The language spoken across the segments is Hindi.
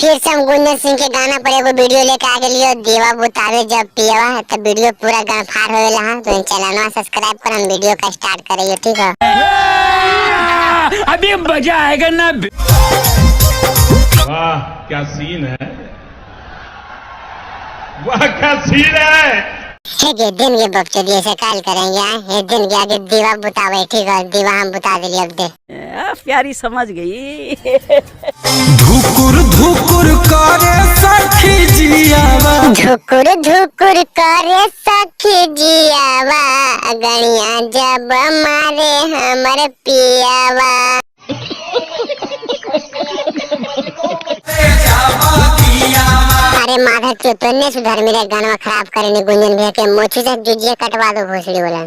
फिर से हम गुंजन सिंह के गाना पर एगो वीडियो लेके आ गेलियो। दीवा बुतावे जब पियवा तो वीडियो पूरा गनफार होवेला। हां तो चैनल सब्सक्राइब कर, हम वीडियो का स्टार्ट करियो, ठीक है। अभी मजा आएगा ना। वाह क्या सीन है, वाह क्या सीन है। ये दिन के बकचोदी ऐसे काल करेंगे। ये दिन के आगे दीवा बुतावे, ठीक है। दीवा हम बुता दिली अब दे। प्यारी समझ गई। धुकुर धुकुर करे सखी जियावा, धुकुर धुकुर करे सखी जियावा, गणिया जब मारे हमर पियावा। अरे माधव तू तो ने सुधर मेरे गाना खराब करे गुंजन भैया के मोची से जुजिया कटवा दो भोसड़ी बोला।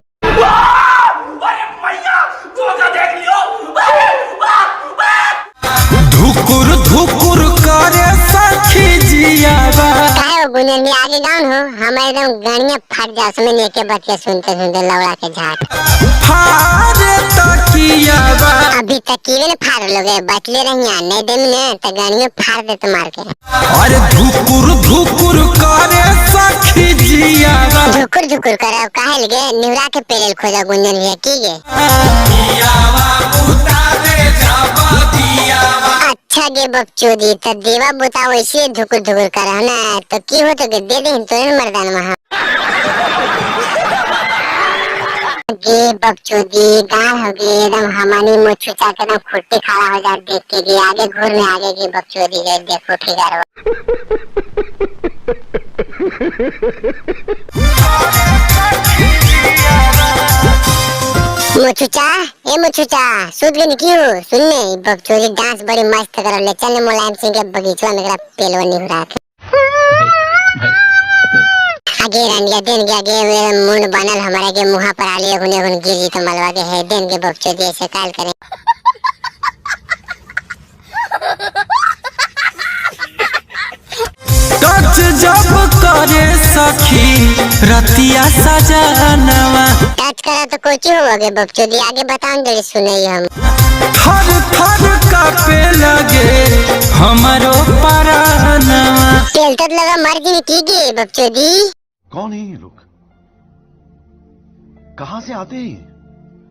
धुकुर धुकुर करे सखी जियावा। काहे हो गुंजन भी आगे डाउन हो, हमारे एकदम गाड़ियां फट जा उसमें नेके बच्चे सुनते सुनते लौड़ा के झाट। फारे तकियावा, अभी तक कीवे ने फाड़ लोगे, बचले रहिया नहीं दे में तो गाड़ियां फाड़ दे तो मार के। अरे धुकुर धुकुर करे सखी जियावा। धुकुर धुकुर करो काहे लगे निवरा के पेरेल खोजा गुंजन भैया की गे। अच्छा गे बकचोदी तो देवा बुता वैसे धुकुर धुकुर करो ना तो की हो तो दे दे तो मर्दान महा गे बकचोदी गाल हो गई एकदम हमानी मुच्छू चाके एकदम खुट्टी खड़ा हो जा देख के गे आगे घूर में आगे गे बकचोदी गे देखो फिगर मुच्छुचा ए मुच्छुचा सुध गई क्यों सुनने बकचोदी डांस बड़ी मस्त कर ले। चल मुलायम सिंह के बगीचा में पेलवा नहीं हो रहा था। आगे रंडिया दिन के आगे मुंड बनल हमारे के मुहा पर आलिए गुने गुन गिरी तो मलवा के है दिन के बकचोदी ऐसे काल करे। टच जब करे सखी रतिया सजनवा। टच करा तो कुछ होगे बकचोदी आगे बताऊं जल्दी सुने हम। थर थर कापे लगे हमारो परानवा। तेल तो लगा मर्जी ने की गे बकचोदी। कौन है ये लोग, कहाँ से आते हैं?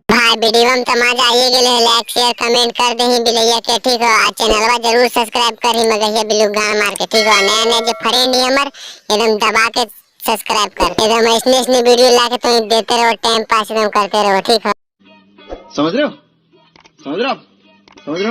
भाई वीडियो में तमाजा आइए गेले लाइक शेयर कमेंट कर दे ही बिलैया के, ठीक है। चैनलवा जरूर सब्सक्राइब कर ही मगहिया बिलु गान मार के, ठीक है। नया नया जो फ्रेंड है हमर एकदम दबा के सब्सक्राइब कर, एकदम ऐसने वीडियो लाके तो देते रहो, टाइम पास एकदम करते रहो, ठीक है। समझ रहे हो, समझ रहे हो, समझ रहे हो?